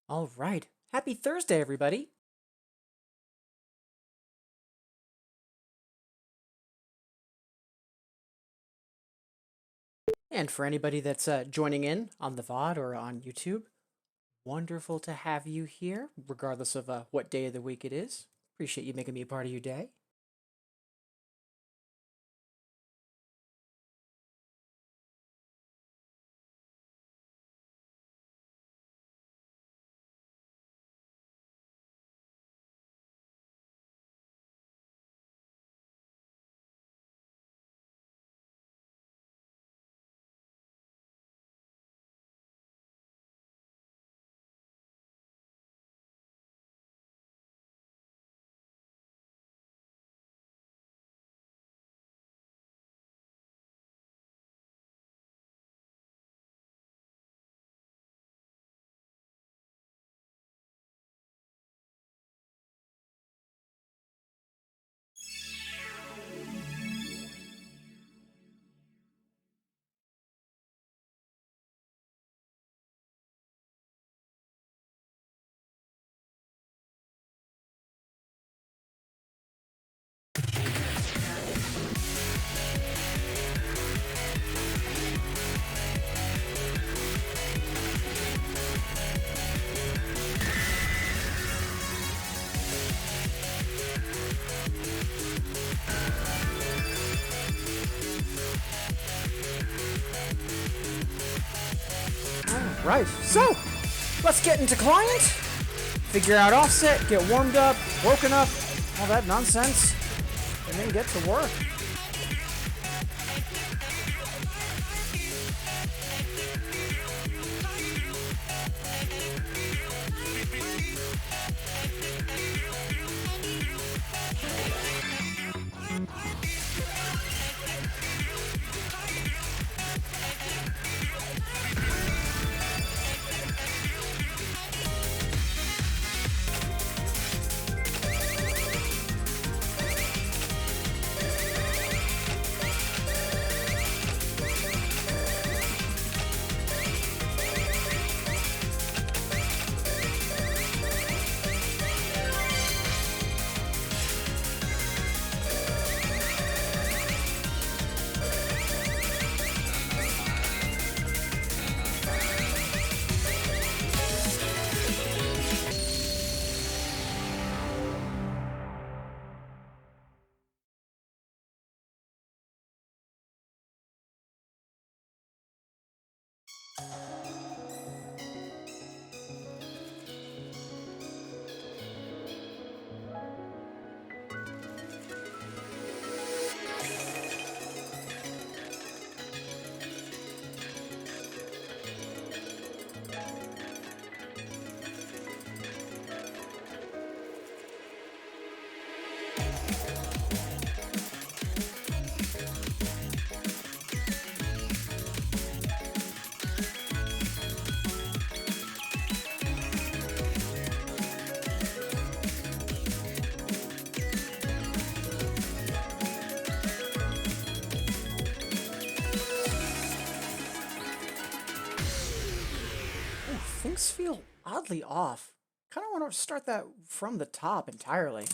All right. Happy Thursday, everybody. And for anybody that's joining in on the VOD or on YouTube, wonderful to have you here, regardless of what day of the week it is. Appreciate you making me a part of your day. Right, so let's get into client, figure out offset, get warmed up, woken up, all that nonsense, and then get to work. Things feel oddly off. Kind of want to start that from the top entirely.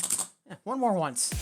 Yeah, one more once.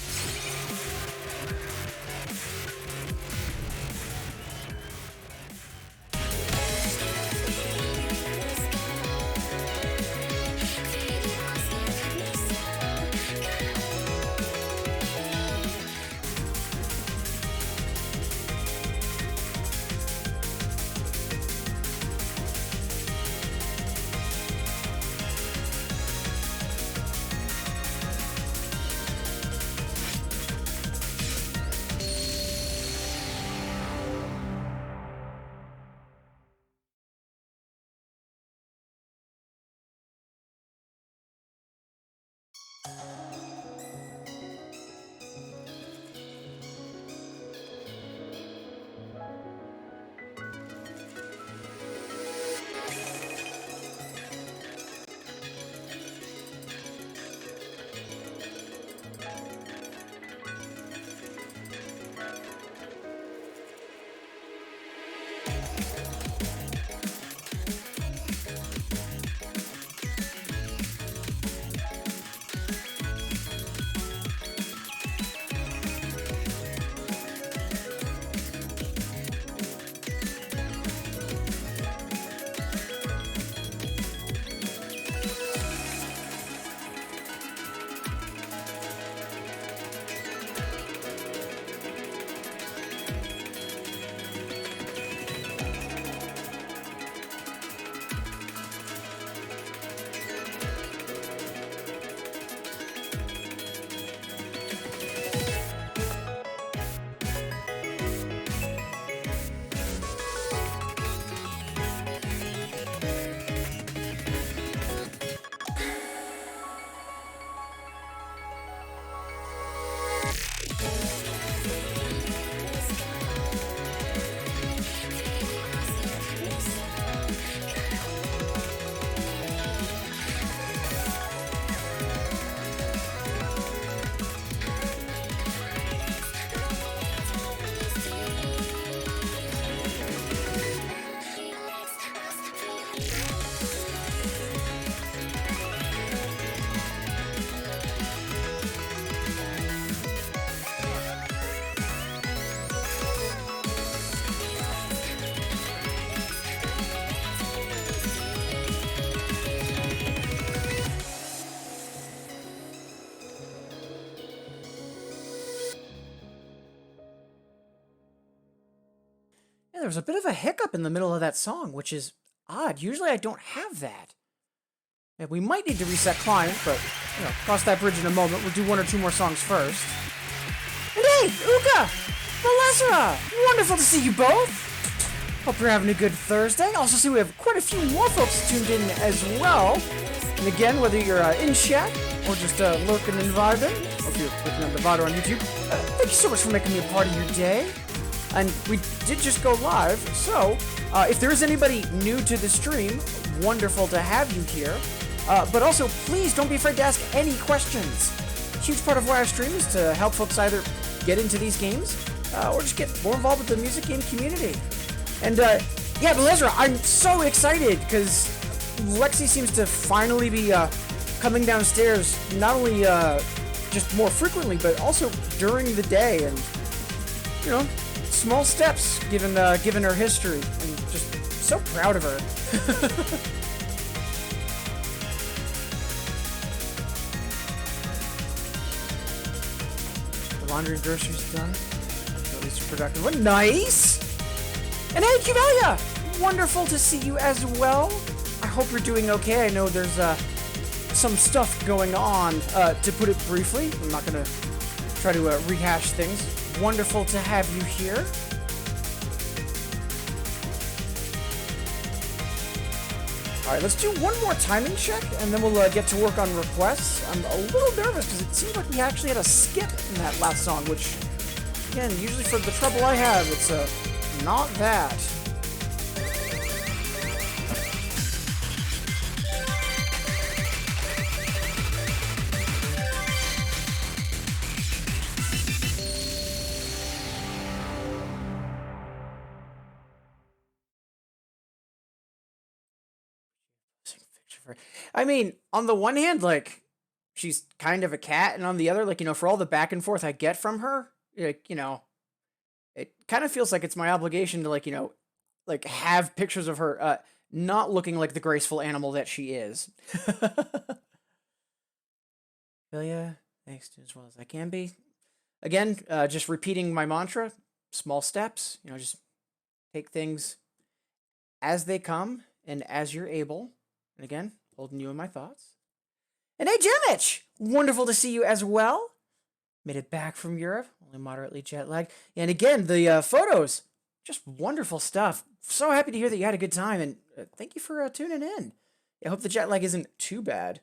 Yeah, there was a bit of a hiccup in the middle of that song, which is odd. Usually I don't have that. Yeah, we might need to reset client, but, cross that bridge in a moment. We'll do one or two more songs first. And hey, Uka! Melezra! Wonderful to see you both! Hope you're having a good Thursday. Also see we have quite a few more folks tuned in as well. And again, whether you're in chat or just lurking and vibing, or if you're clicking on the VOD on YouTube, thank you so much for making me a part of your day. And we did just go live, so if there is anybody new to the stream, wonderful to have you here. But also, please don't be afraid to ask any questions. A huge part of why I stream is to help folks either get into these games or just get more involved with the music game community. And yeah, Melezra, I'm so excited because Lexi seems to finally be coming downstairs, not only just more frequently, but also during the day. And, small steps given her history. And just so proud of her. Laundry and groceries done. At least you're productive. What nice! And hey, Cuvalia! Wonderful to see you as well. I hope you're doing okay. I know there's some stuff going on. To put it briefly, I'm not gonna try to rehash things. Wonderful to have you here. Alright, let's do one more timing check, and then we'll get to work on requests. I'm a little nervous, because it seems like we actually had a skip in that last song, which, again, usually for the trouble I have, it's not that. I mean, on the one hand, like, she's kind of a cat, and on the other, like, for all the back and forth I get from her, like, it kind of feels like it's my obligation to, like, have pictures of her not looking like the graceful animal that she is. Yeah, thanks to as well as I can be. Again, just repeating my mantra, small steps, just take things as they come and as you're able. And again, holding you in my thoughts. And hey, Jimich! Wonderful to see you as well. Made it back from Europe, only moderately jet lagged. And again, the photos, just wonderful stuff. So happy to hear that you had a good time, and thank you for tuning in. I hope the jet lag isn't too bad.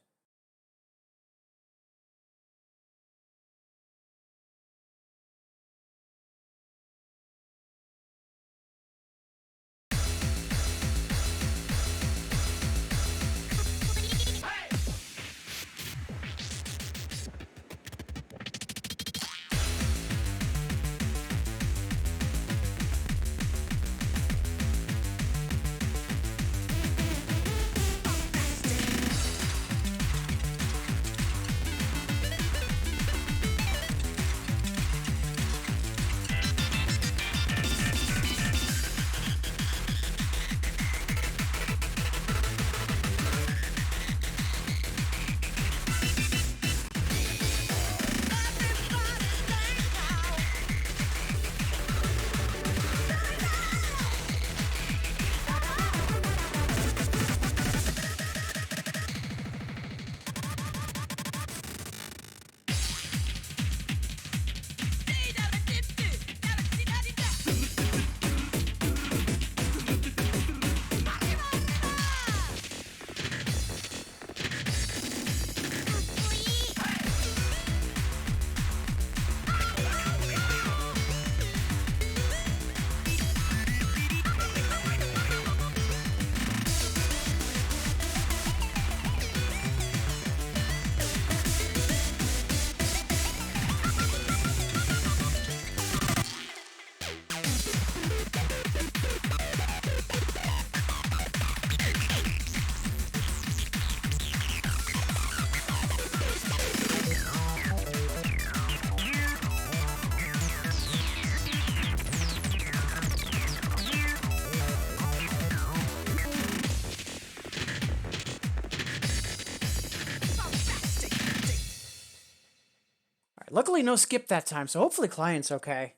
Luckily, no skip that time, so hopefully client's okay.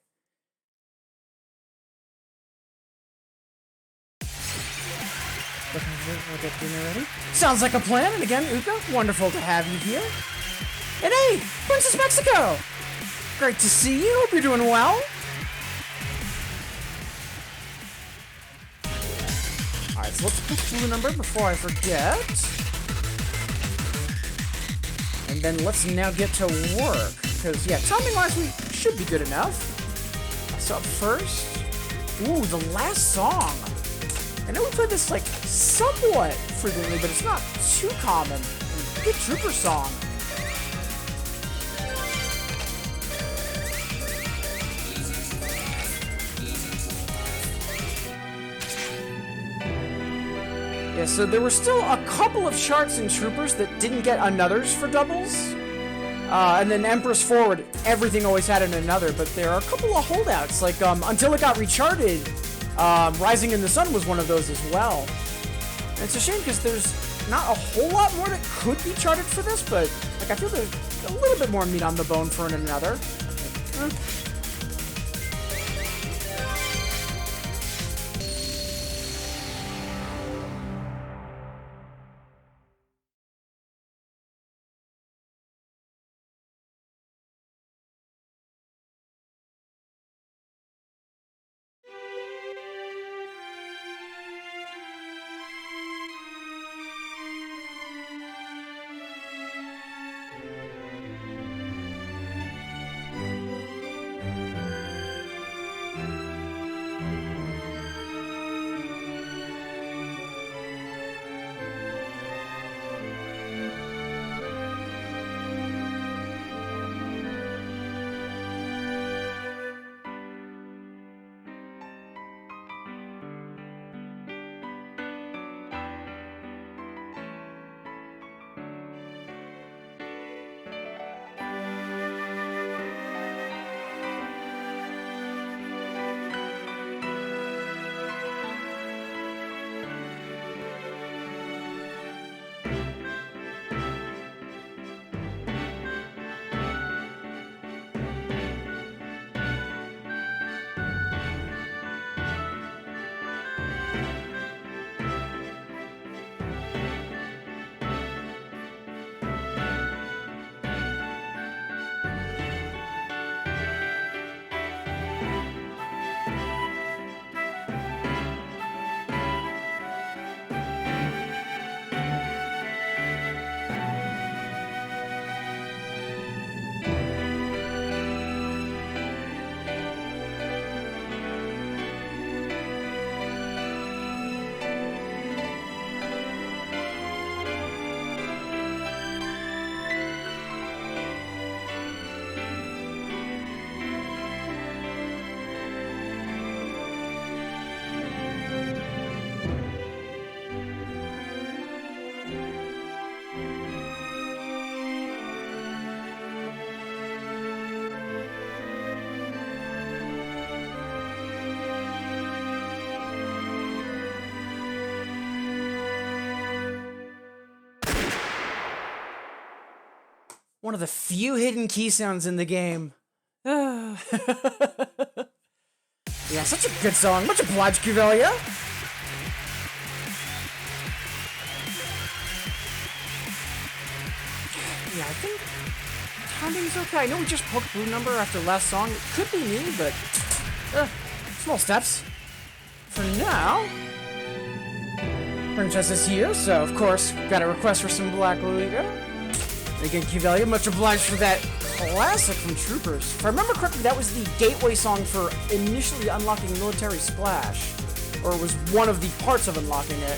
We'll get dinner ready. Sounds like a plan. And again, Uka, wonderful to have you here. And hey, Princess Mexico! Great to see you. Hope you're doing well. Alright, so let's pick blue number before I forget. And then let's now get to work. Because, yeah, timing-wise, we should be good enough. So up first... Ooh, the last song. I know we play this, like, somewhat frequently, but it's not too common. Good Trooper song. Yeah, so there were still a couple of charts in Troopers that didn't get anothers for doubles. And then Empress Forward, everything always had an another, but there are a couple of holdouts, like, until it got recharted, Rising in the Sun was one of those as well. And it's a shame because there's not a whole lot more that could be charted for this, but, like, I feel there's a little bit more meat on the bone for an another. One of the few hidden key sounds in the game. Yeah, such a good song. Much obliged, Cuvelia. Yeah, I think timing's okay. I know we just poked blue number after last song. It could be me, but small steps. For now, Princess is here, so of course, got a request for some Black Liga. Again, Cuvelia, much obliged for that classic from Troopers. If I remember correctly, that was the gateway song for initially unlocking Military Splash. Or it was one of the parts of unlocking it.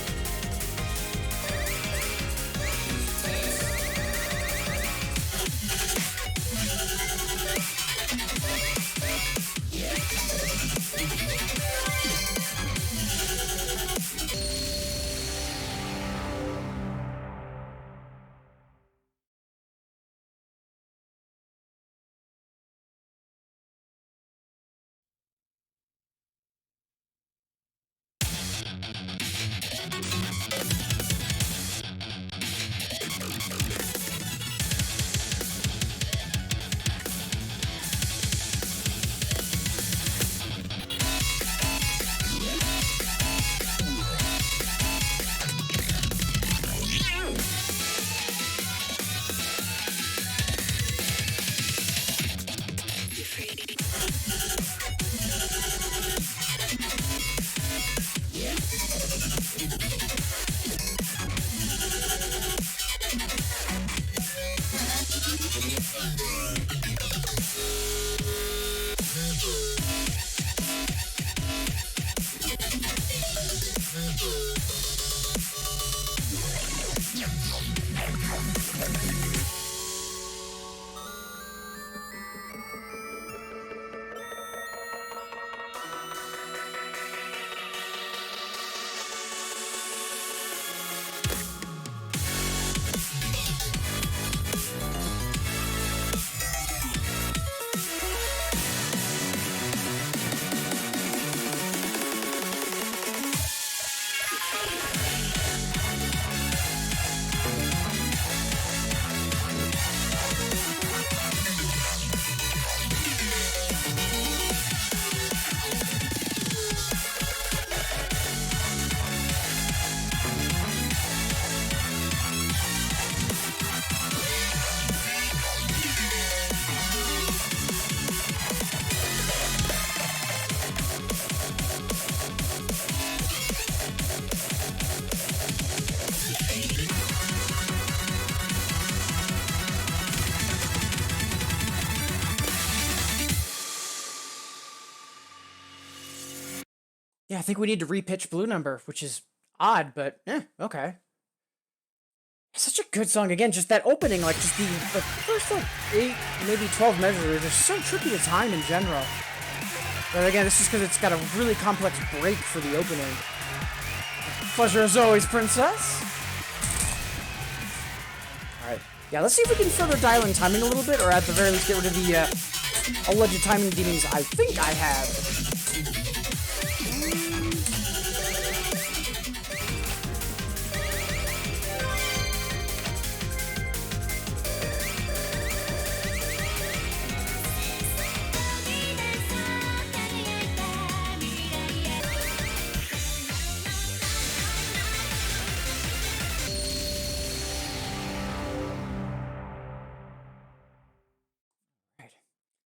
Yeah, I think we need to repitch Blue Number, which is odd, but okay. It's such a good song. Again, just that opening, like just the first like 8, maybe 12 measures are just so tricky to time in general. But again, this is because it's got a really complex break for the opening. Pleasure as always, Princess. Alright. Yeah, let's see if we can further dial in timing a little bit, or at the very least get rid of the alleged timing demons I think I have.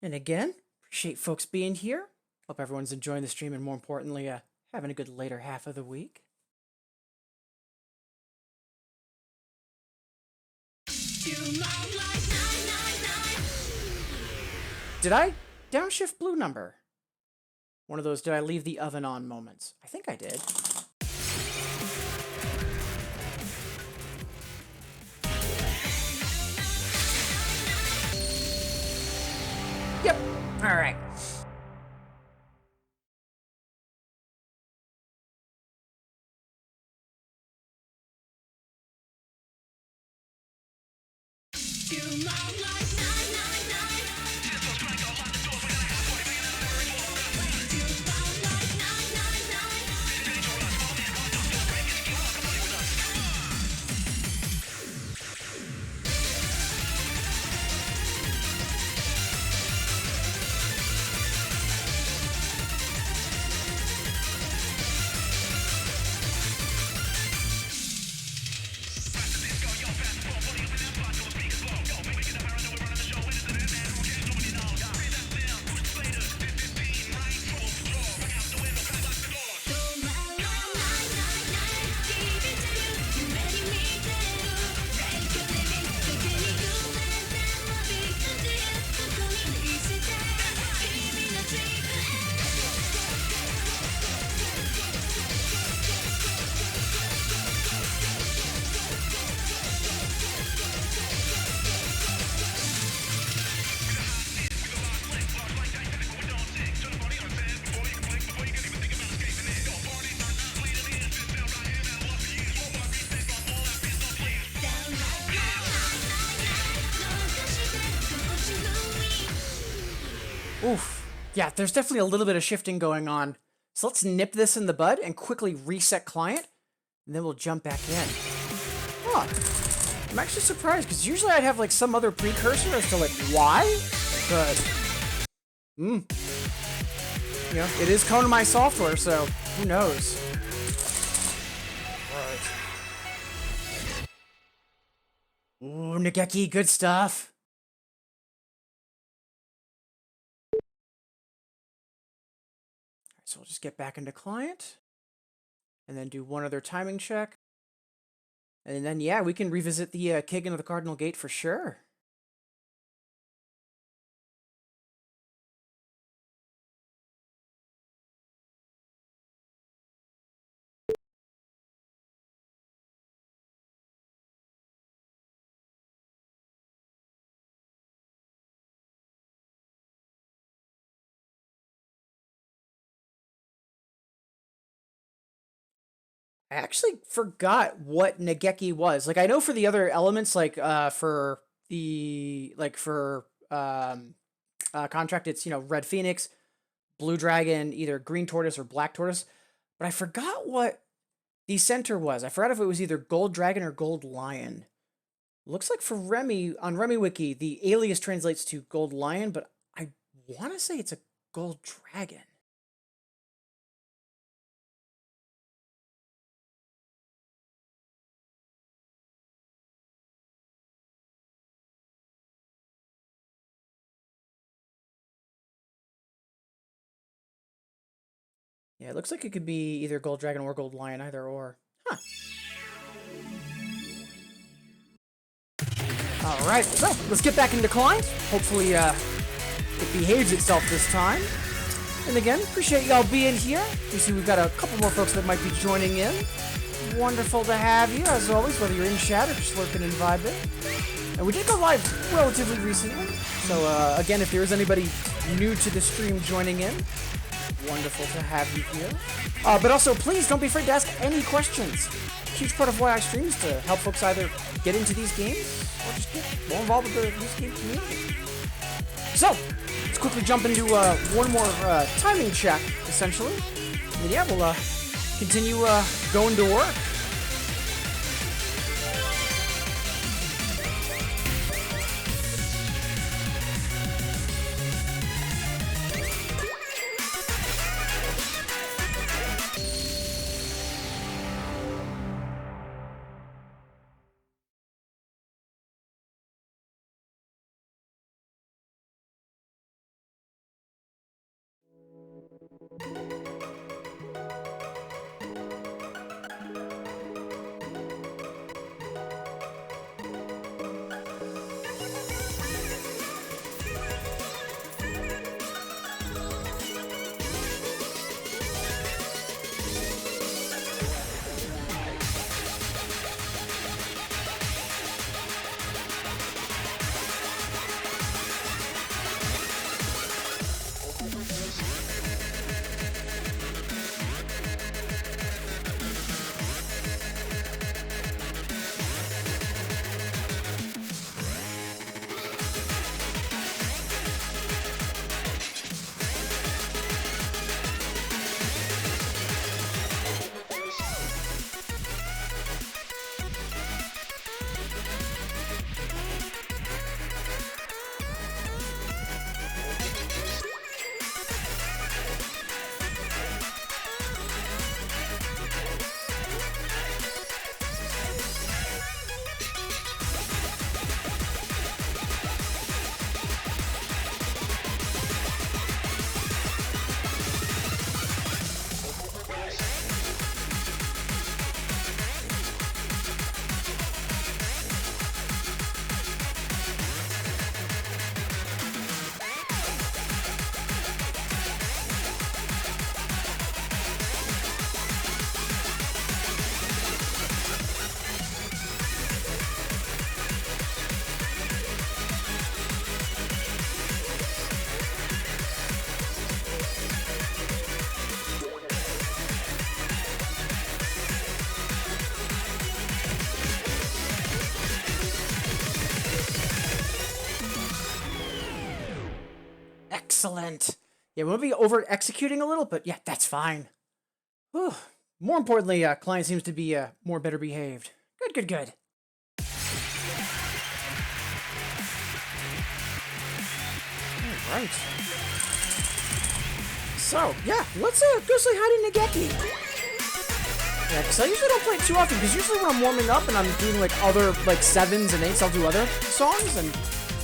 And again, appreciate folks being here. Hope everyone's enjoying the stream and more importantly, having a good later half of the week. Did I downshift Blue Number? One of those did I leave the oven on moments? I think I did. Yep. All right. Oof. Yeah, there's definitely a little bit of shifting going on. So let's nip this in the bud and quickly reset client, and then we'll jump back in. Huh. I'm actually surprised, because usually I'd have like some other precursor as to like why, but you know, it is Konami software, so who knows? Right. Ooh, Nageki, good stuff. So we'll just get back into client. And then do one other timing check. And then, yeah, we can revisit the Kagan of the Cardinal Gate for sure. I actually forgot what Nageki was. Like, I know for the other elements, like for the contract, it's Red Phoenix, Blue Dragon, either Green Tortoise or Black Tortoise. But I forgot what the center was. I forgot if it was either Gold Dragon or Gold Lion. Looks like for Remy on Remy Wiki, the alias translates to Gold Lion, but I want to say it's a Gold Dragon. Yeah, it looks like it could be either Gold Dragon or Gold Lion, either or. Huh. Alright, so let's get back into Klein. Hopefully it behaves itself this time. And again, appreciate y'all being here. You see we've got a couple more folks that might be joining in. Wonderful to have you, as always, whether you're in chat or just lurking and vibing. And we did go live relatively recently. So again, if there is anybody new to the stream joining in, wonderful to have you here. But also, please don't be afraid to ask any questions. A huge part of why I stream is to help folks either get into these games or just get more involved with the this game community. So, let's quickly jump into one more timing check, essentially. And then, yeah, we'll continue going to work. Excellent. Yeah, we'll be over executing a little, but yeah, that's fine. Whew. More importantly, client seems to be more better behaved. Good, good, good. All right. So, yeah, let's go say hi to Nageki. Yeah, because I usually don't play it too often, because usually when I'm warming up and I'm doing like other like 7s and 8s, I'll do other songs, and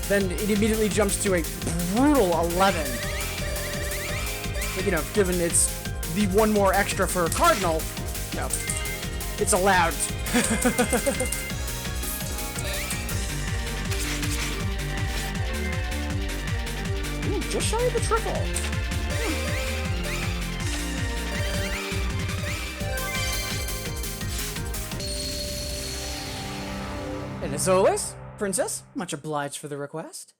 then it immediately jumps to a brutal 11. But, you know, given it's the one more extra for Cardinal, No. It's allowed. Ooh, just shy of the triple. And as always, Princess, much obliged for the request.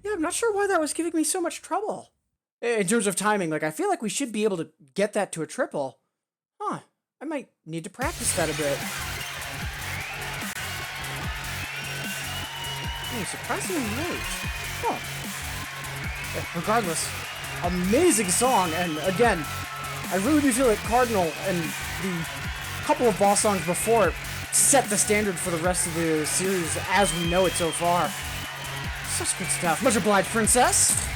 I'm not sure why that was giving me so much trouble. In terms of timing, like, I feel like we should be able to get that to a triple. Huh. I might need to practice that a bit. Surprisingly late. Huh. Yeah, regardless, amazing song, and again, I really do feel like Cardinal and the couple of boss songs before it set the standard for the rest of the series as we know it so far. Such good stuff. Much obliged, Princess.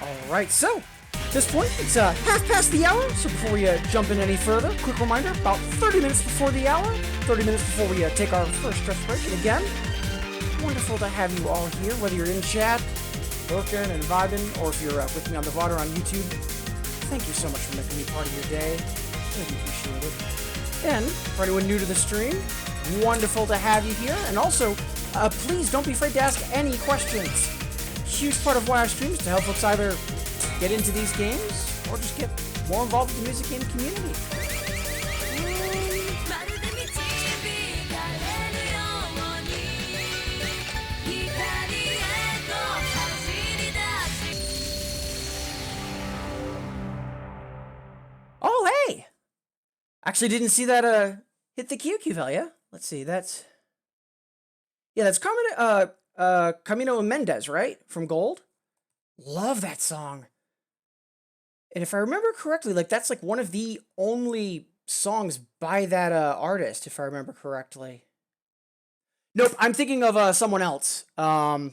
Alright, so, at this point, it's half past the hour, so before we jump in any further, quick reminder, about 30 minutes before the hour, 30 minutes before we take our first stretch break, and again, wonderful to have you all here, whether you're in chat, lurking and vibing, or if you're with me on the VOD or on YouTube. Thank you so much for making me part of your day. Really appreciate it. And, for anyone new to the stream, wonderful to have you here, and also, please don't be afraid to ask any questions. Huge part of why I stream is to help folks either get into these games or just get more involved with the music game community. Oh, hey! Actually didn't see that hit the QQ value. Let's see, that's... Yeah, that's Camino Mendez, right? From Gold? Love that song. And if I remember correctly, like, that's like one of the only songs by that artist, if I remember correctly. Nope, I'm thinking of someone else. I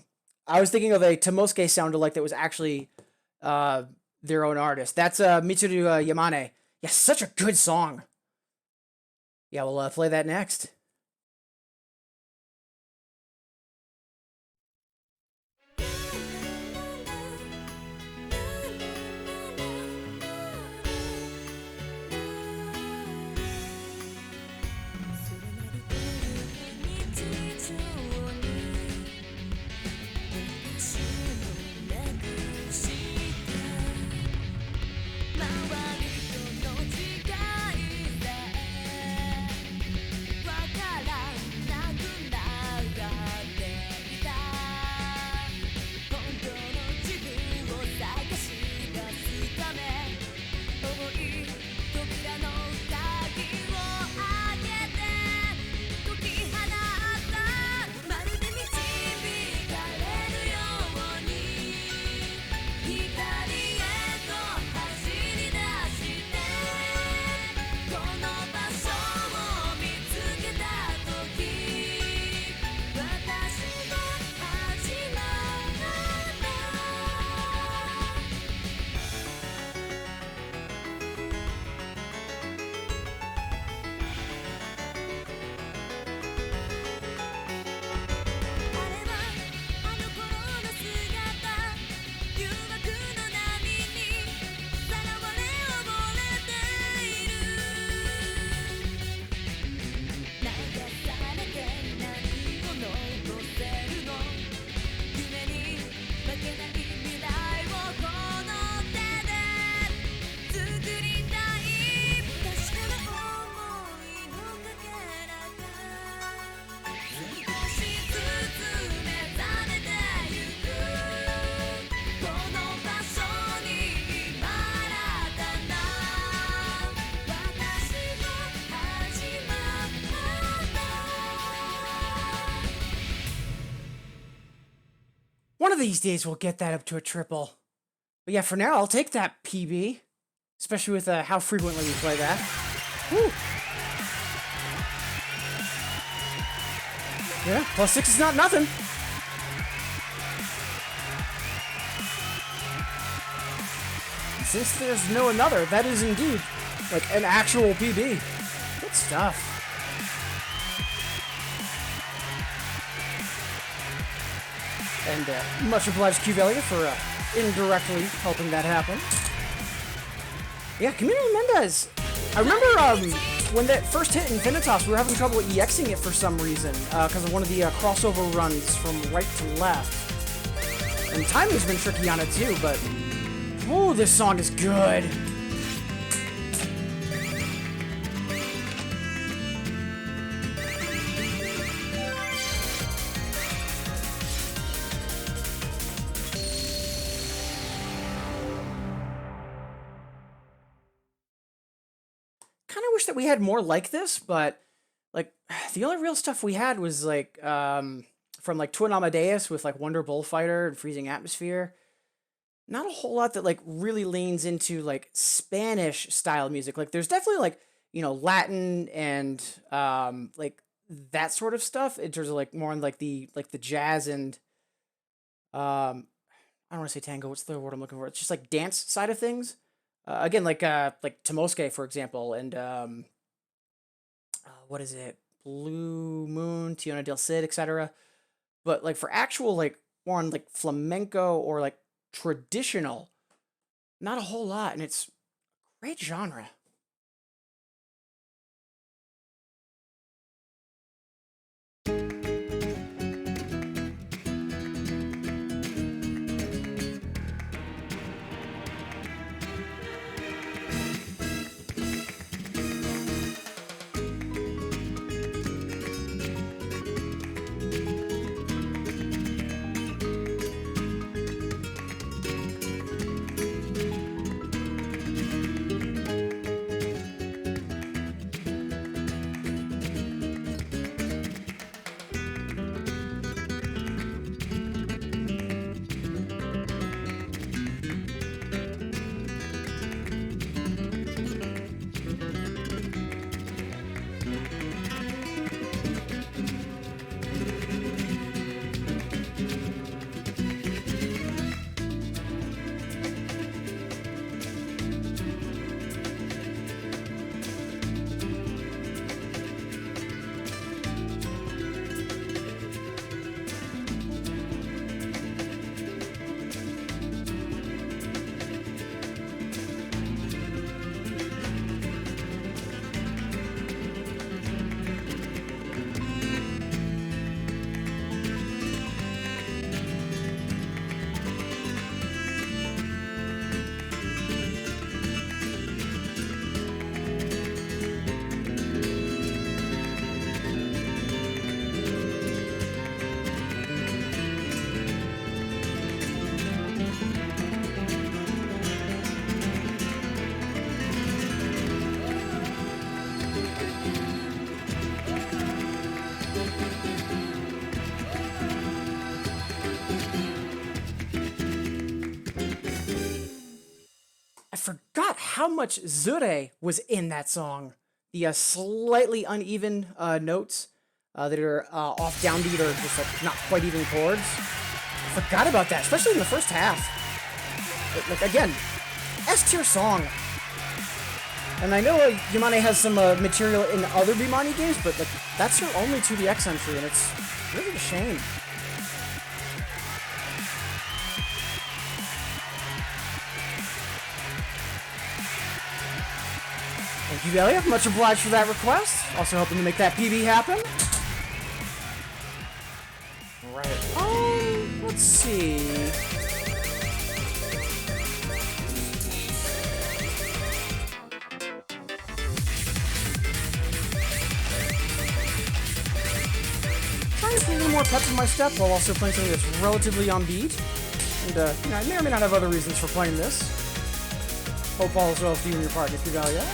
was thinking of a Tomosuke sound-alike that was actually their own artist. That's Mitsuru Yamane. Yeah, such a good song. Yeah, we'll play that next. one of these days we'll get that up to a triple. But yeah, for now, I'll take that PB. Especially with how frequently we play that. Woo! Yeah, +6 is not nothing. Since there's no another, that is indeed like an actual PB. Good stuff. And much obliged, Q Valiant, for indirectly helping that happen. Yeah, Camilo Mendez. I remember when that first hit Infinitas, we were having trouble EXing it for some reason because of one of the crossover runs from right to left. And timing's been tricky on it too, but oh, this song is good. Kind of wish that we had more like this, but like the only real stuff we had was like from like Twin Amadeus with like Wonder Bullfighter and Freezing Atmosphere. Not a whole lot that like really leans into like Spanish style music. Like there's definitely like, you know, Latin and like that sort of stuff in terms of like more on like the jazz and I don't want to say tango, what's the word I'm looking for? It's just like dance side of things. Again, like Tomosuke, for example, and what is it? Blue Moon, Tiona del Cid, etc. But like for actual like more on like flamenco or like traditional, not a whole lot, and it's a great genre. Forgot how much Zure was in that song. The slightly uneven notes that are off downbeat or just like not quite even chords. I forgot about that, especially in the first half. Like again, S tier song. And I know Yamane has some material in other Bimani games, but like that's her only 2DX entry, and it's really a shame. Thank you, Elliot. Much obliged for that request. Also helping to make that PB happen. Right. Let's see. Trying to put a little more pep in my step while also playing something that's relatively on beat. And you know, I may or may not have other reasons for playing this. Hope all is well with you and your partner, Kugalia.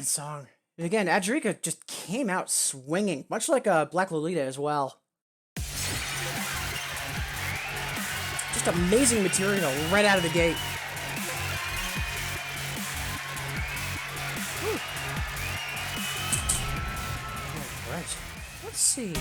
that song. And again, Adrika just came out swinging, much like Black Lolita as well. Just amazing material right out of the gate. All right, let's see.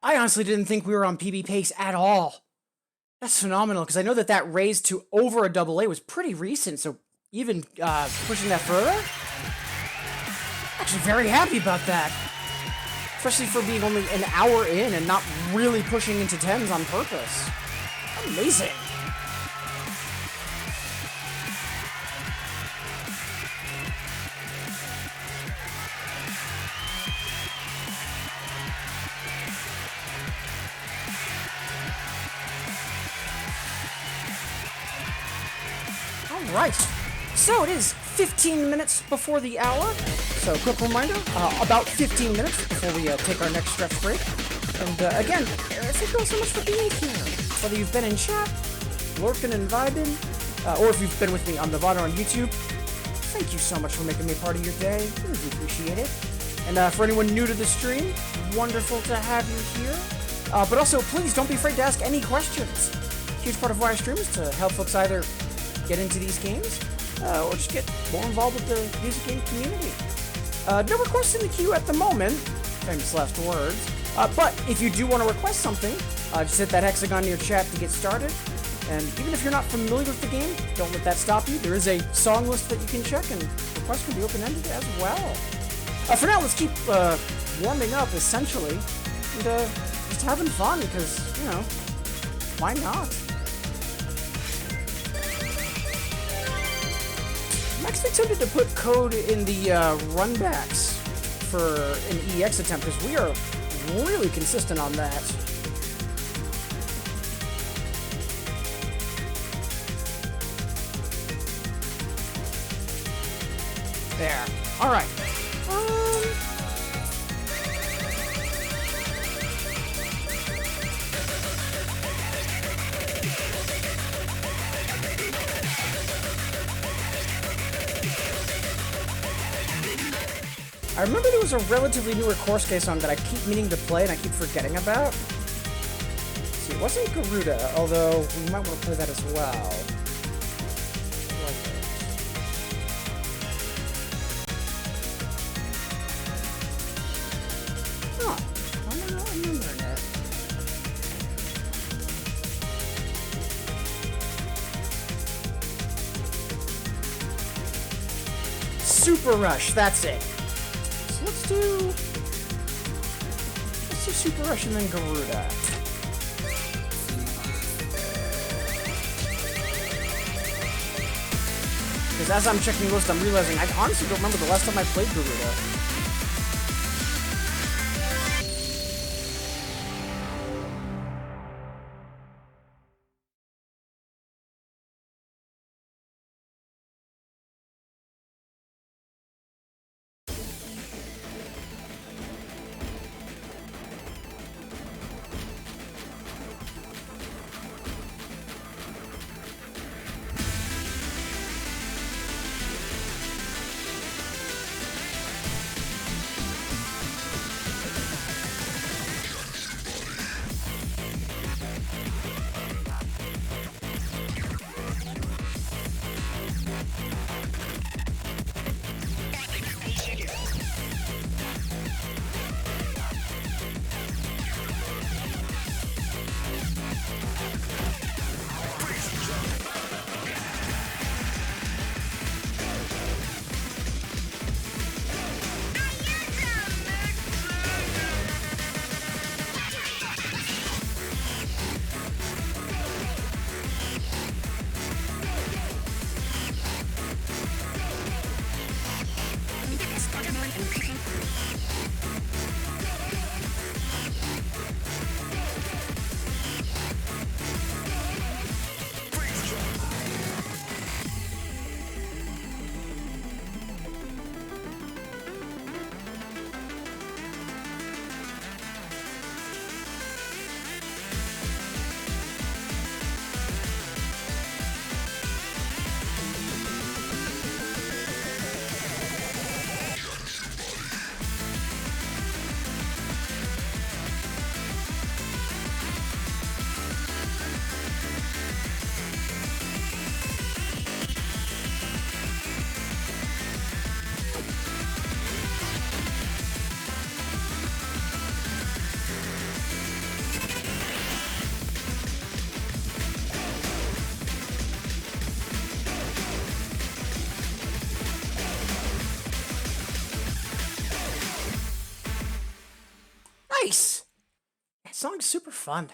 I honestly didn't think we were on PB pace at all. That's phenomenal, because I know that that raise to over a double A was pretty recent, so even pushing that further? Actually very happy about that. Especially for being only an hour in and not really pushing into 10s on purpose. Amazing. Right, so it is 15 minutes before the hour, so quick reminder, about 15 minutes before we take our next stretch break. And again, thank you all so much for being here. Whether you've been in chat, lurking and vibing, or if you've been with me on the VOD or on YouTube, thank you so much for making me a part of your day. Really do appreciate it. And for anyone new to the stream, wonderful to have you here. But also, please don't be afraid to ask any questions. A huge part of why I stream is to help folks either get into these games, or just get more involved with the music game community. No requests in the queue at the moment, famous last words, but if you do want to request something, just hit that hexagon in your chat to get started, and even if you're not familiar with the game, don't let that stop you. There is a song list that you can check, and requests can be open-ended as well. For now, let's keep warming up, essentially, and just having fun, because, you know, why not? I'm actually tempted to put code in the runbacks for an EX attempt, because we are really consistent on that. There. Alright. I remember there was a relatively newer Corske song that I keep meaning to play and I keep forgetting about. Let's see, it wasn't Garuda, although we might want to play that as well. Huh. I'm not remembering it. Super Rush, that's it. So let's do Super Rush and then Garuda. Because as I'm checking the list, I'm realizing I honestly don't remember the last time I played Garuda. Nice! That song's super fun.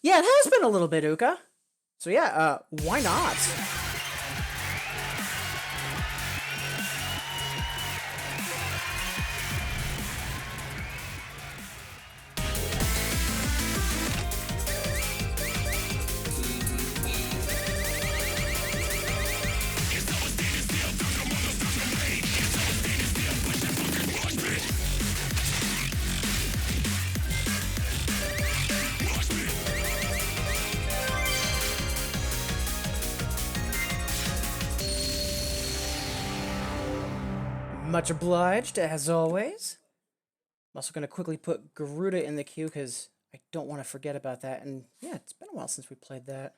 Yeah, it has been a little bit, Uka. So yeah, why not? Much obliged, as always. I'm also going to quickly put Garuda in the queue because I don't want to forget about that. And yeah, it's been a while since we played that.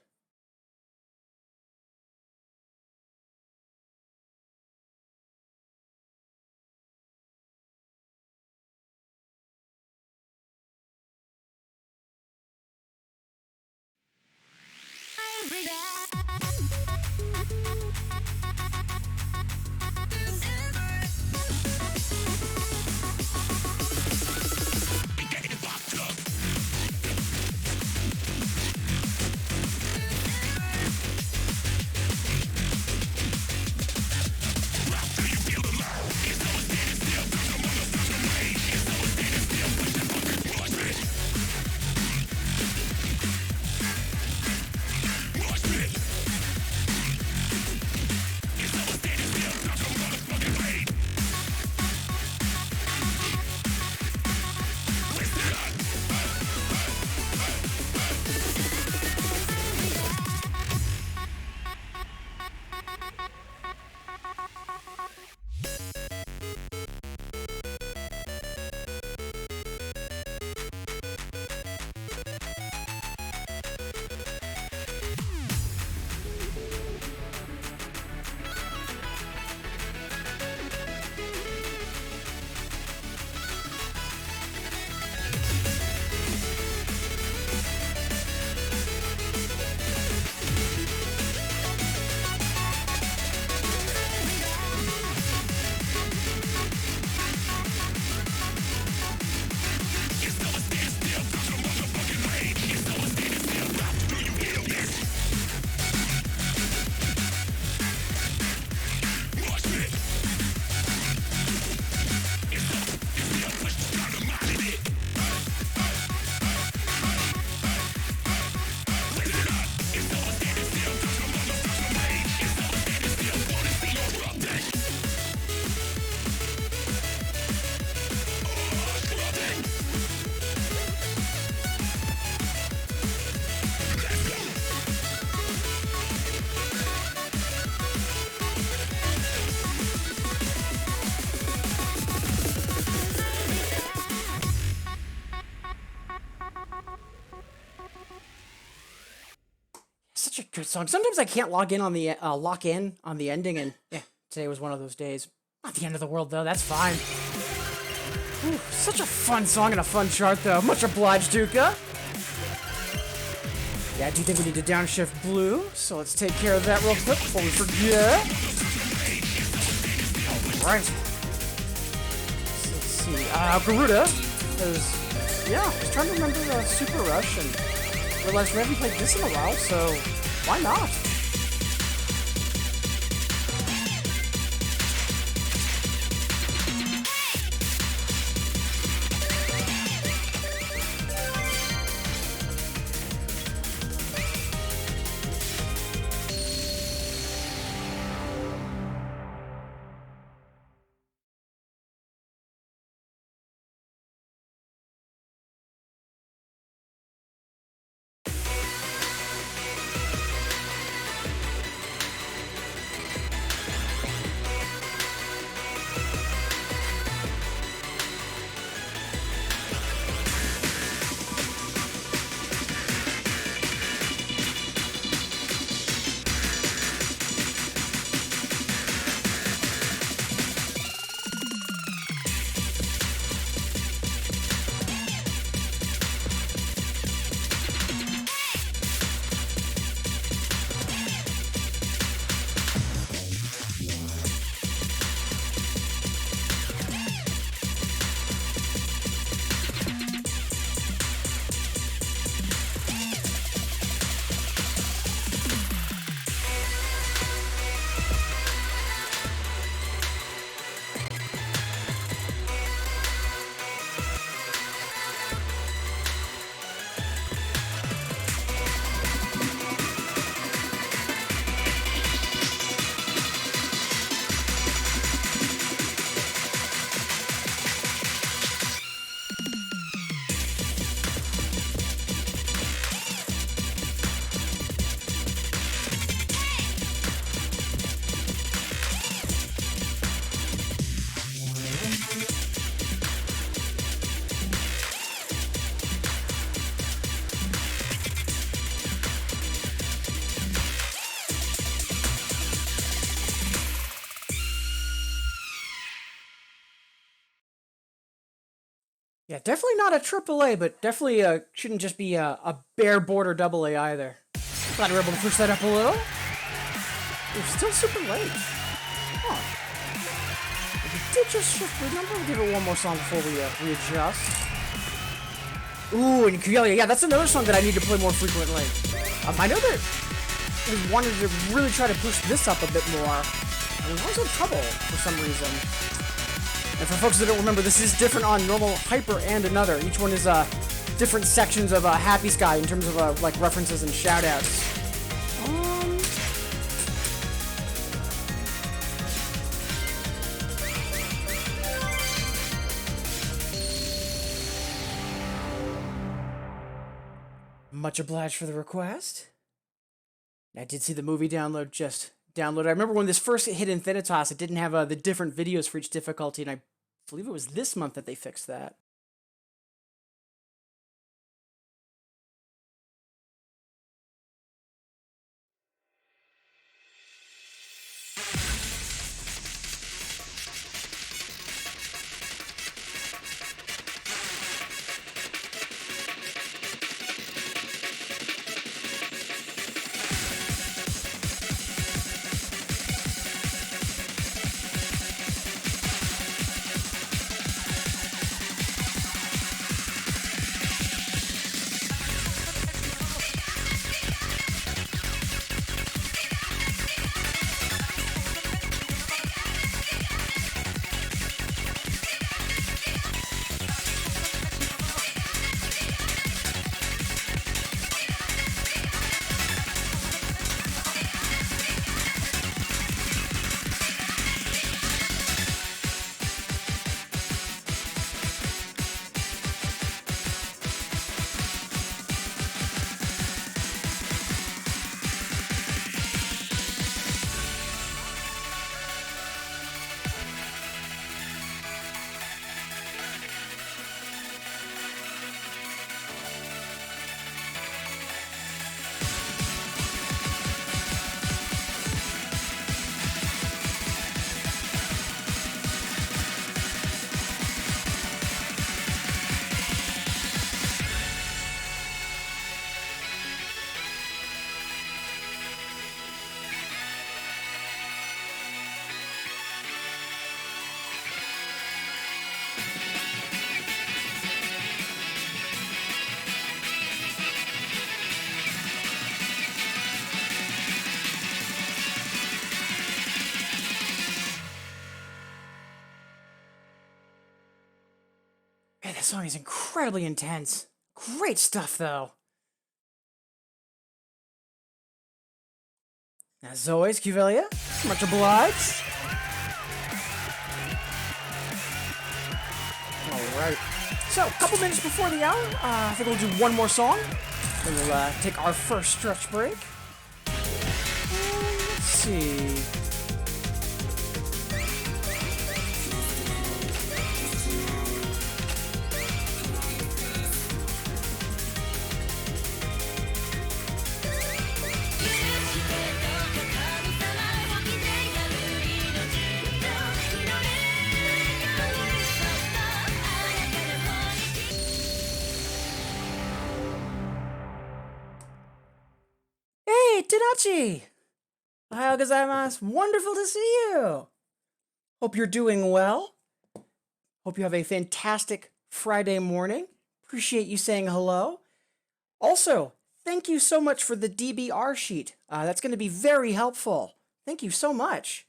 Good song. Sometimes I can't lock in on the ending, and yeah, today was one of those days. Not the end of the world though. That's fine. Whew, such a fun song and a fun chart though. Much obliged, Duka. Yeah, I do think we need to downshift blue, so let's take care of that real quick before we forget. Alright. So let's see. Garuda. Because, yeah, I was trying to remember Super Rush and realized we haven't played this in a while, so why not? Yeah, definitely not a AAA, but definitely shouldn't just be a bare border AA either. Glad we're able to push that up a little. We're still super late. Huh. But we did just shift. Remember, we'll give it one more song before we readjust. Ooh, and Kuyelia. Yeah, that's another song that I need to play more frequently. I know that we wanted to really try to push this up a bit more, and we always had trouble for some reason. And for folks that don't remember, this is different on normal, hyper, and another. Each one is different sections of Happy Sky in terms of like references and shoutouts. Much obliged for the request. I did see the movie download just download. I remember when this first hit Infinitas, it didn't have the different videos for each difficulty, and I believe it was this month that they fixed that. Man, this song is incredibly intense. Great stuff, though. As always, Cuvelia, much obliged. Alright. So, a couple minutes before the hour, I think we'll do one more song. Then we'll take our first stretch break. Let's see. Hey, Tanachi! Ohayou gozaimasu. Wonderful to see you! Hope you're doing well. Hope you have a fantastic Friday morning. Appreciate you saying hello. Also, thank you so much for the DBR sheet. That's going to be very helpful. Thank you so much.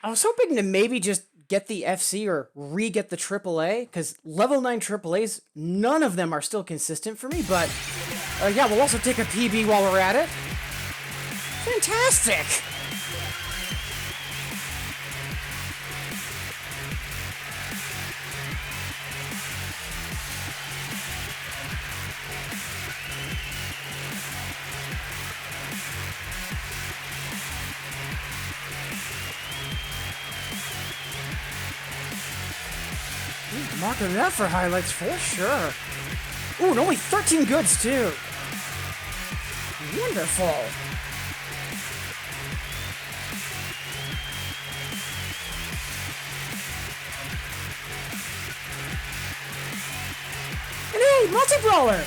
I was hoping to maybe just get the FC or re-get the AAA, because level 9 AAAs, none of them are still consistent for me, but yeah, we'll also take a PB while we're at it. Fantastic! Marking that for highlights for sure. Ooh, and only 13 goods too. Wonderful. And hey, Multi-Brawler!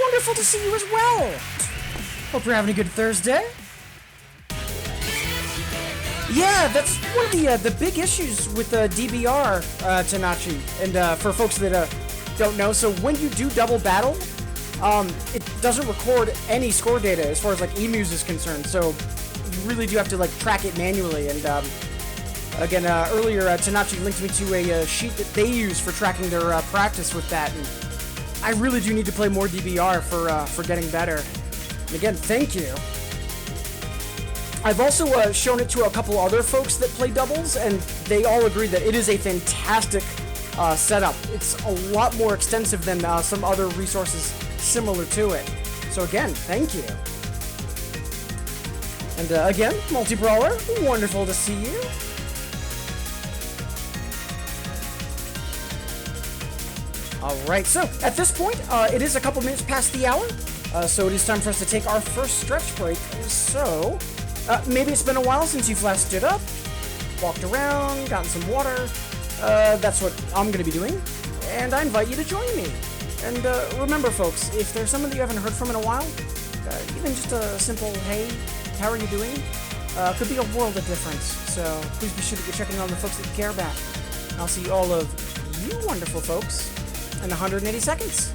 Wonderful to see you as well. Hope you're having a good Thursday. Yeah, that's one of the big issues with DBR, Tanachi, and for folks that don't know, so when you do double battle, it doesn't record any score data as far as like emus is concerned, so you really do have to like track it manually, and again, earlier Tanachi linked me to a sheet that they use for tracking their practice with that, and I really do need to play more DBR for getting better. And again, thank you. I've also shown it to a couple other folks that play doubles, and they all agree that it is a fantastic setup. It's a lot more extensive than some other resources similar to it. So again, thank you. And again, Multi-Brawler, wonderful to see you. Alright, so at this point, it is a couple minutes past the hour, so it is time for us to take our first stretch break. So, maybe it's been a while since you've last stood up, walked around, gotten some water. That's what I'm going to be doing, and I invite you to join me. And remember, folks, if there's someone that you haven't heard from in a while, even just a simple, hey, how are you doing, could be a world of difference. So please be sure that you're checking on the folks that you care about. I'll see all of you wonderful folks in 180 seconds.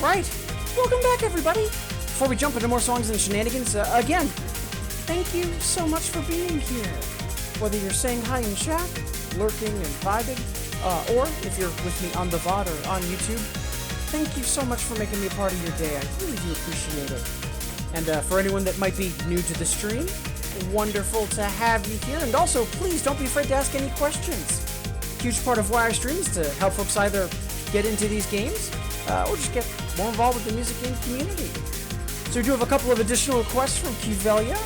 Right, welcome back everybody. Before we jump into more songs and shenanigans, again, thank you so much for being here. Whether you're saying hi in chat, lurking and vibing, or if you're with me on the VOD or on YouTube, thank you so much for making me a part of your day. I really do appreciate it. And for anyone that might be new to the stream, wonderful to have you here. And also, please don't be afraid to ask any questions. Huge part of why I stream is to help folks either get into these games or just get more involved with the music game community. So we do have a couple of additional requests from Kivelia.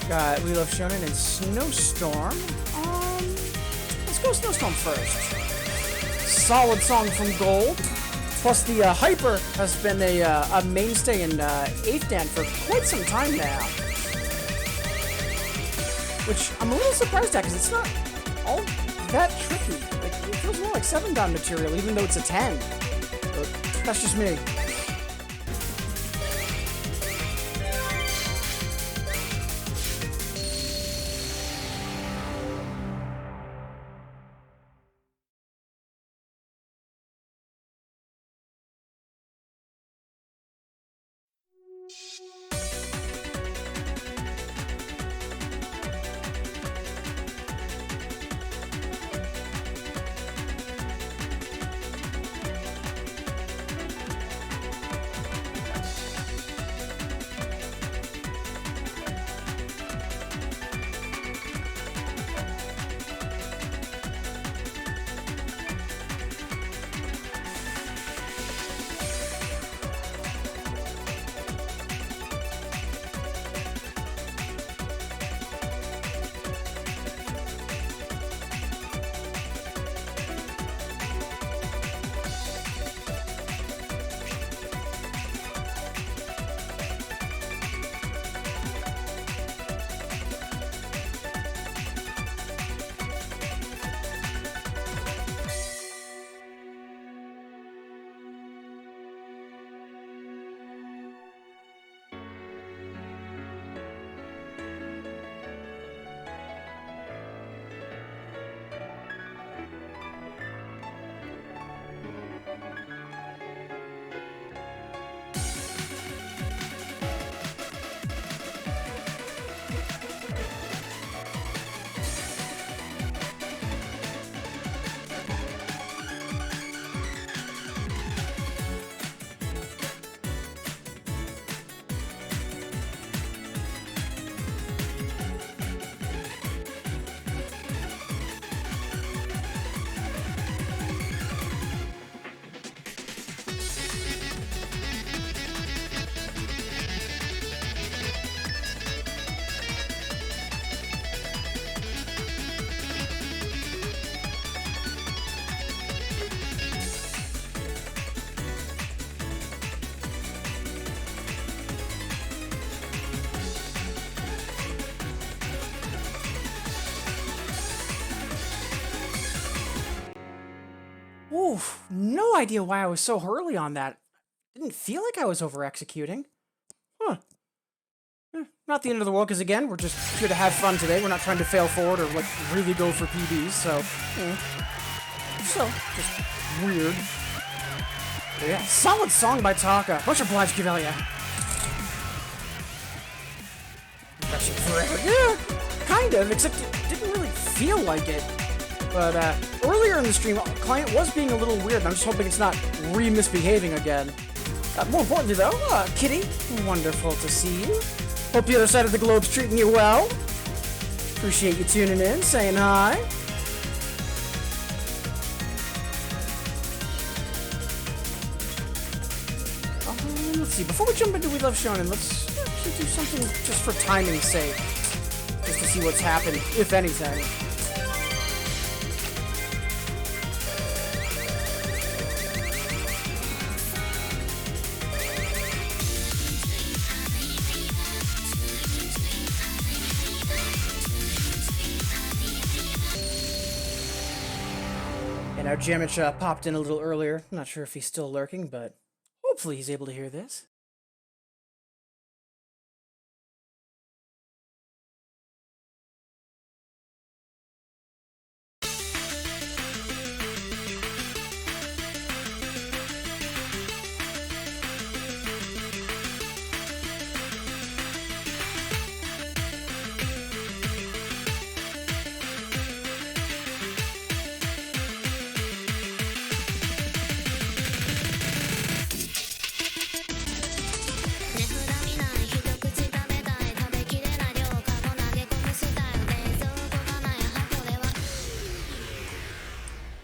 Got We Love Shonen and Snowstorm. Let's go Snowstorm first. solid song from Gold. Plus, the Hyper has been a mainstay in 8th Dan for quite some time now. Which I'm a little surprised at, because it's not all that tricky. Like, it feels more like 7 Dan material, even though it's a 10. But that's just me. Oof, no idea why I was so early on that. Didn't feel like I was over-executing. Huh. Not the end of the world, because again, we're just here to have fun today. We're not trying to fail forward or, like, really go for PBs, so... So, just weird. But yeah, solid song by Taka. Much obliged, Gavelia. Refreshing forever. Yeah, kind of, except it didn't really feel like it. But earlier in the stream, Client was being a little weird, and I'm just hoping it's not re-misbehaving again. More importantly, though, Kitty, wonderful to see you. Hope the other side of the globe's treating you well. Appreciate you tuning in, saying hi. Let's see, before we jump into We Love Shonen, let's actually do something just for timing's sake. Just to see what's happened, if anything. And our Jamich popped in a little earlier. Not sure if he's still lurking, but hopefully he's able to hear this.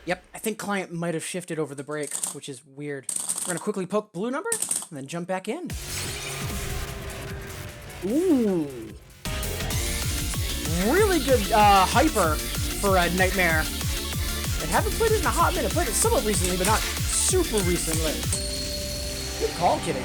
Yep, I think Client might have shifted over the break, which is weird. We're gonna quickly poke blue number, and then jump back in. Ooh. Really good hyper for Nightmare. And haven't played it in a hot minute. Played it somewhat recently, but not super recently. Good call, Kitty.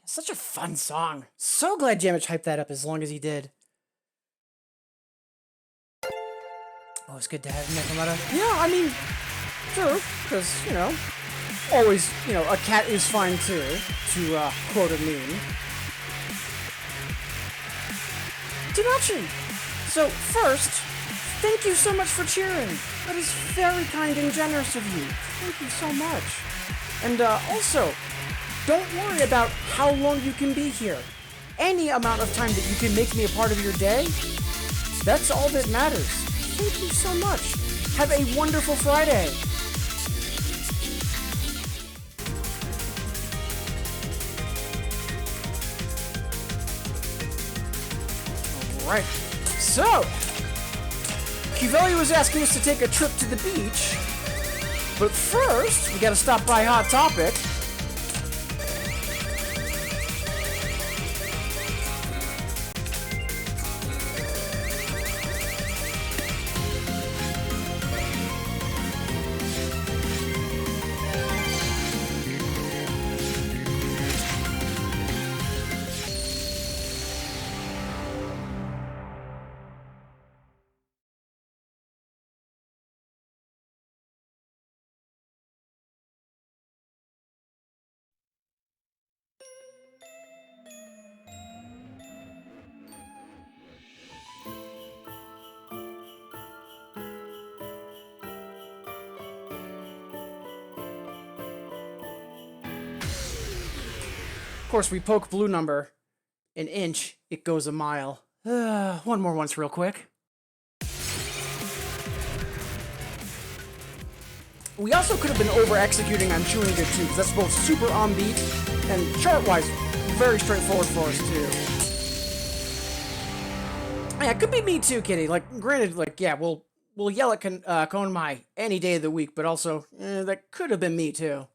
Such a fun song. So glad Jamich hyped that up as long as he did. Oh, it's good to have Nakamura. Yeah, I mean, true, because, you know, always, you know, a cat is fine too, to quote a meme. Tanachi! So, first, thank you so much for cheering. That is very kind and generous of you. Thank you so much. And also, don't worry about how long you can be here. Any amount of time that you can make me a part of your day, that's all that matters. Thank you so much. Have a wonderful Friday. Alright, so, Kivelli was asking us to take a trip to the beach, but first, we gotta stop by Hot Topic. Of course, we poke blue number. An inch, it goes a mile. One more once real quick. We also could have been over-executing on Chewing Good too, because that's both super on beat and chart-wise very straightforward for us too. Yeah, it could be me too, Kitty. Like, granted, like, yeah, we'll yell at Konmai any day of the week, but also, that could have been me too.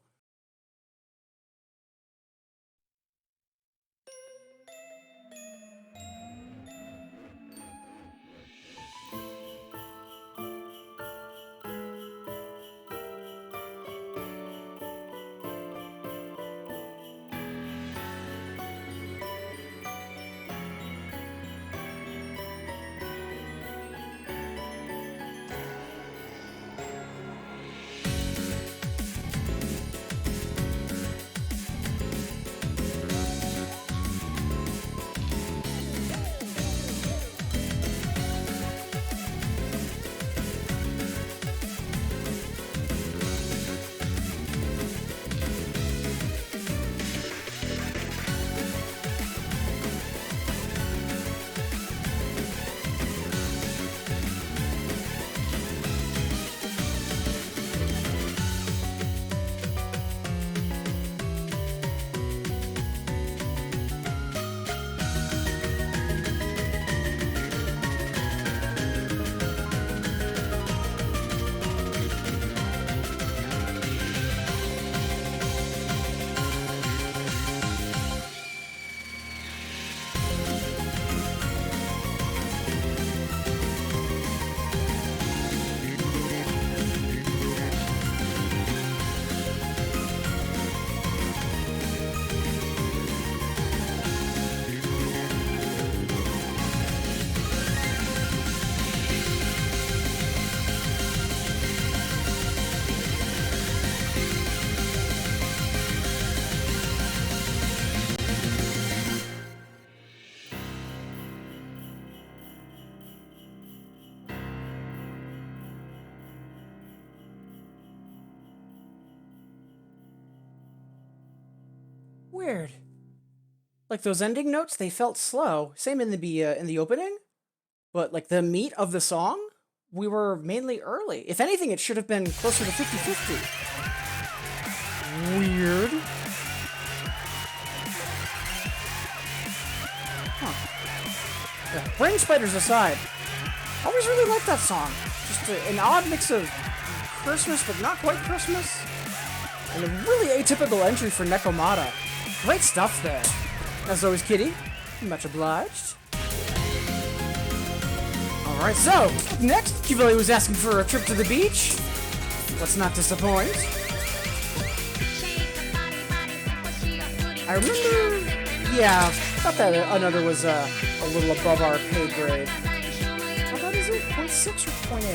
Weird. Like those ending notes, they felt slow. Same in the opening, but like the meat of the song, we were mainly early. If anything, it should have been closer to 50-50. Weird. Huh. Yeah, brain spiders aside, I always really liked that song. Just an odd mix of Christmas, but not quite Christmas. And a really atypical entry for Nekomata. Great stuff there. As always, Kitty, much obliged. Alright, so, next, Kivelli was asking for a trip to the beach. Let's not disappoint. I remember, yeah, thought that another was a little above our pay grade. How about is it? 0.6 or 0.8?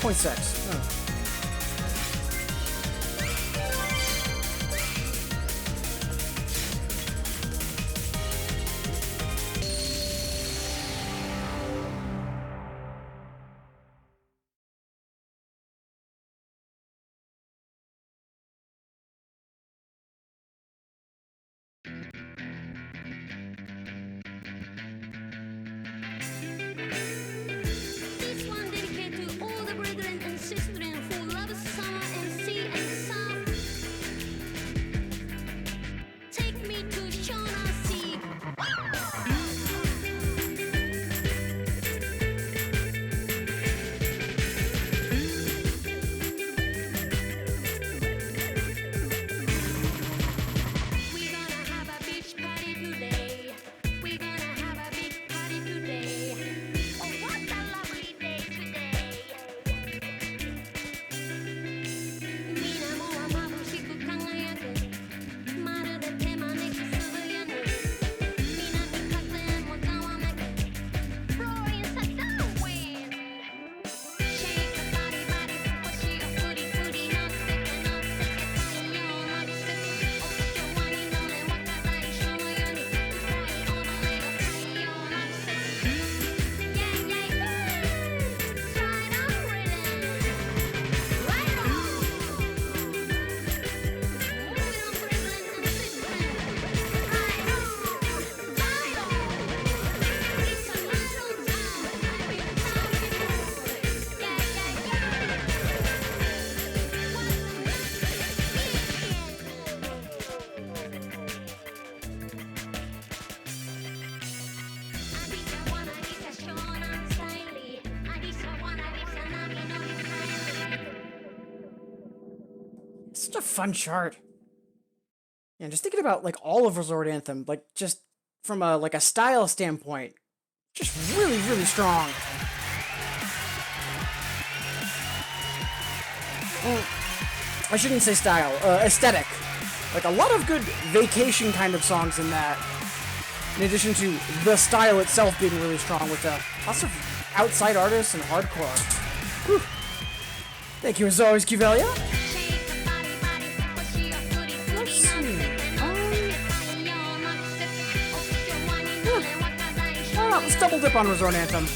0.6. Oh. Such a fun chart. Yeah, just thinking about like all of Resort Anthem, like just from a style standpoint, just really, really strong. Well, I shouldn't say style, aesthetic. Like a lot of good vacation kind of songs in that. In addition to the style itself being really strong with lots of outside artists and hardcore. Whew. Thank you as always, Kivelia. Let's see. Let's double dip on Resort Anthem.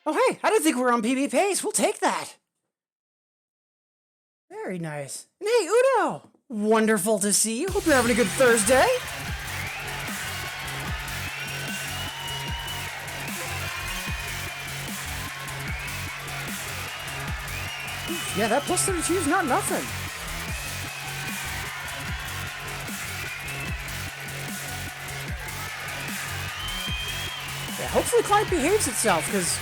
Oh, hey, I didn't think we were on PB pace. We'll take that. Very nice. And hey, Udo! Wonderful to see you. Hope you're having a good Thursday. Yeah, that plus 32 is not nothing. Yeah, hopefully client behaves itself, because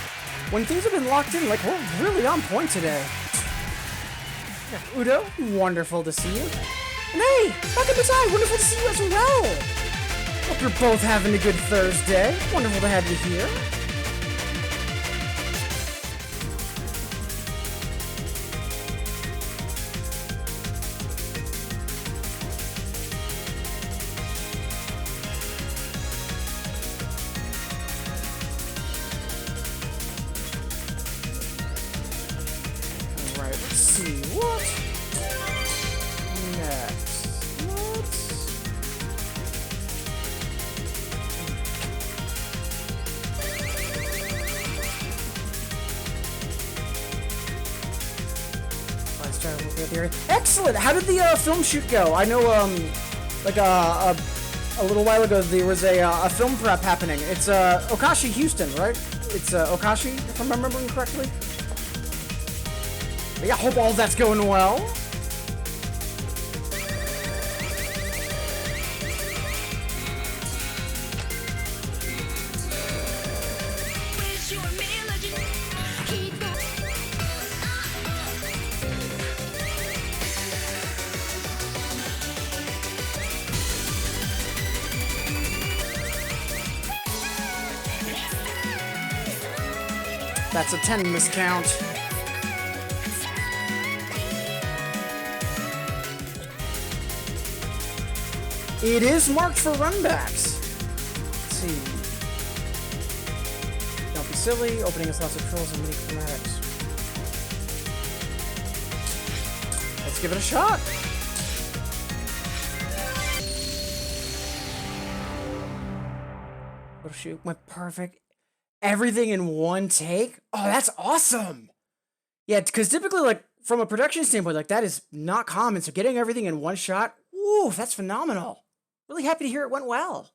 when things have been locked in, like, we're really on point today. Yeah, Udo, wonderful to see you. And hey, Bakabitai, wonderful to see you as well. Hope you're both having a good Thursday. Wonderful to have you here. Excellent! How did the film shoot go? I know, like a little while ago there was a film prep happening. It's Okashi Houston, right? It's Okashi, if I'm remembering correctly. But yeah, hope all that's going well. That's a 10 miscount. It is marked for runbacks. Let's see. Don't be silly. Opening us lots of trolls and mini chromatics. Let's give it a shot. Little shoot went perfect. Everything in one take? Oh, that's awesome! Yeah, because typically, like, from a production standpoint, like, that is not common, so getting everything in one shot, woo, that's phenomenal. Really happy to hear it went well.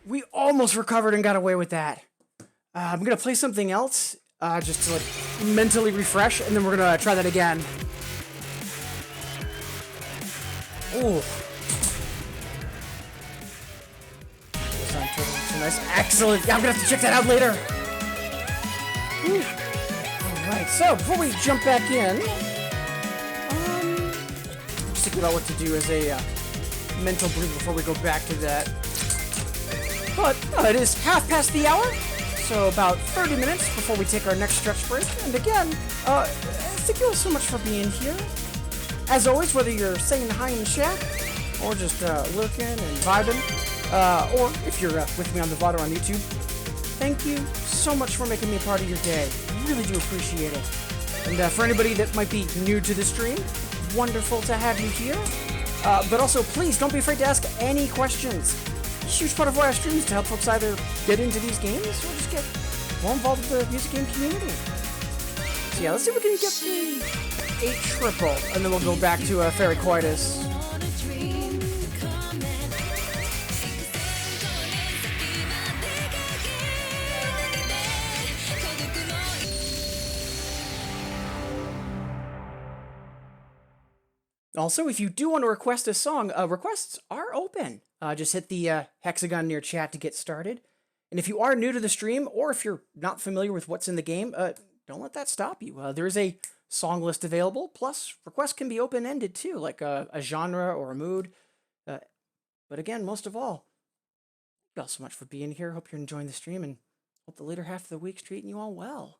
We almost recovered and got away with that. I'm gonna play something else, just to like mentally refresh, and then we're gonna try that again. Ooh. So nice. Excellent. Yeah, I'm gonna have to check that out later. Alright, so before we jump back in, just thinking about what to do as a mental breather before we go back to that. But it is half past the hour, so about 30 minutes before we take our next stretch break. And again, thank you all so much for being here. As always, whether you're saying hi in the chat, or just lurking and vibing, or if you're with me on the VOD or on YouTube, thank you so much for making me a part of your day. I really do appreciate it. And for anybody that might be new to the stream, wonderful to have you here. But also, please don't be afraid to ask any questions. huge part of why I stream is to help folks either get into these games or just get more involved with the music game community. So yeah, let's see if we can get the 8 triple, and then we'll go back to Fairy Coitus. Also, if you do want to request a song, requests are open. Just hit the hexagon near chat to get started. And if you are new to the stream, or if you're not familiar with what's in the game, don't let that stop you. There's a song list available, plus requests can be open-ended too, like a genre or a mood. But again, most of all, thank you all so much for being here. Hope you're enjoying the stream, and hope the later half of the week's treating you all well.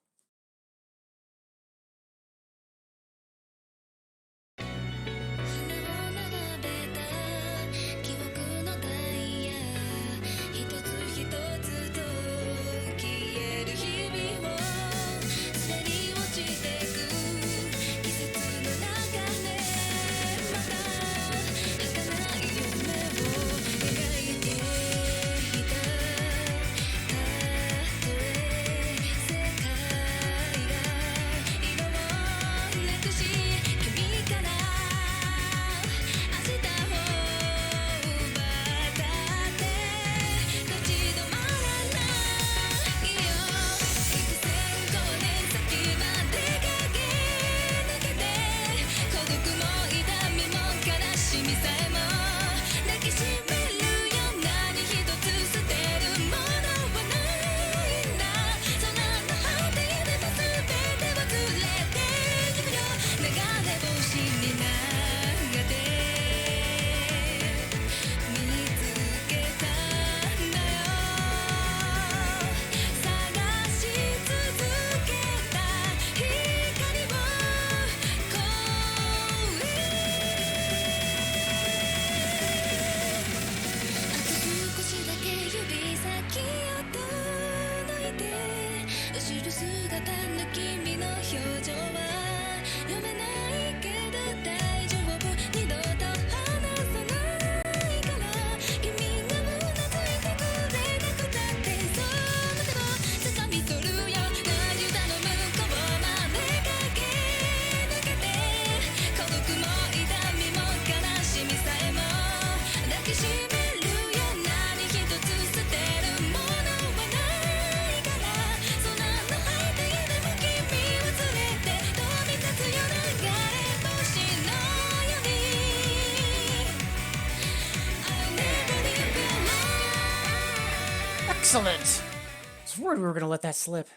Excellent! I was worried we were going to let that slip.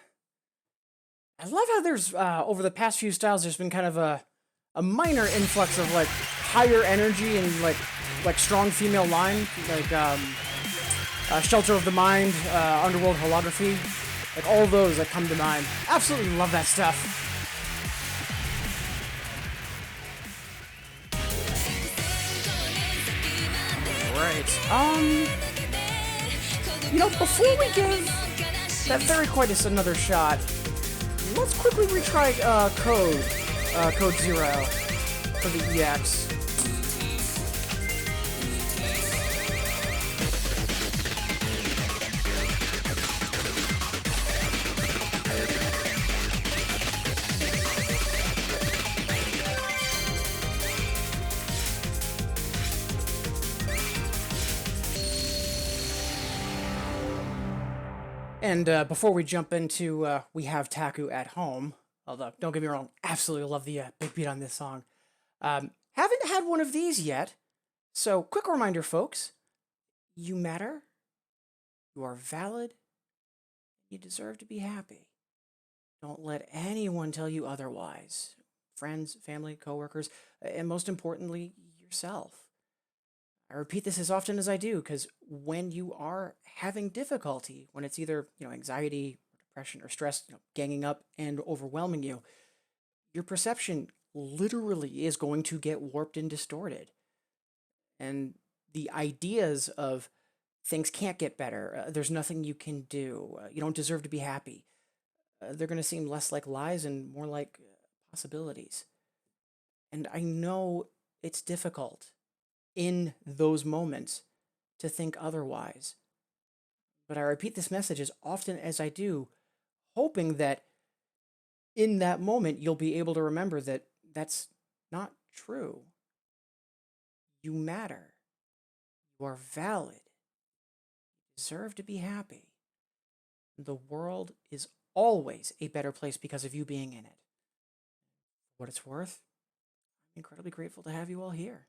I love how there's, over the past few styles, there's been kind of a minor influx of, like, higher energy and, like strong female line, like, Shelter of the Mind, Underworld Holography, like, all those that come to mind. Absolutely love that stuff. Alright, you know, before we give that Fairy Coitus another shot, let's quickly retry Code 0 for the EX. And before we jump into We Have Taku at Home, although don't get me wrong, absolutely love the big beat on this song. Haven't had one of these yet, so quick reminder, folks, you matter, you are valid, you deserve to be happy. Don't let anyone tell you otherwise. Friends, family, coworkers, and most importantly, yourself. I repeat this as often as I do, because when you are having difficulty, when it's either, anxiety, or depression, or stress, ganging up and overwhelming you, your perception literally is going to get warped and distorted. And the ideas of things can't get better, there's nothing you can do, you don't deserve to be happy, they're going to seem less like lies and more like possibilities. And I know it's difficult in those moments to think otherwise. But I repeat this message as often as I do, hoping that in that moment you'll be able to remember that that's not true. You matter. You are valid. You deserve to be happy. The world is always a better place because of you being in it. For what it's worth, I'm incredibly grateful to have you all here.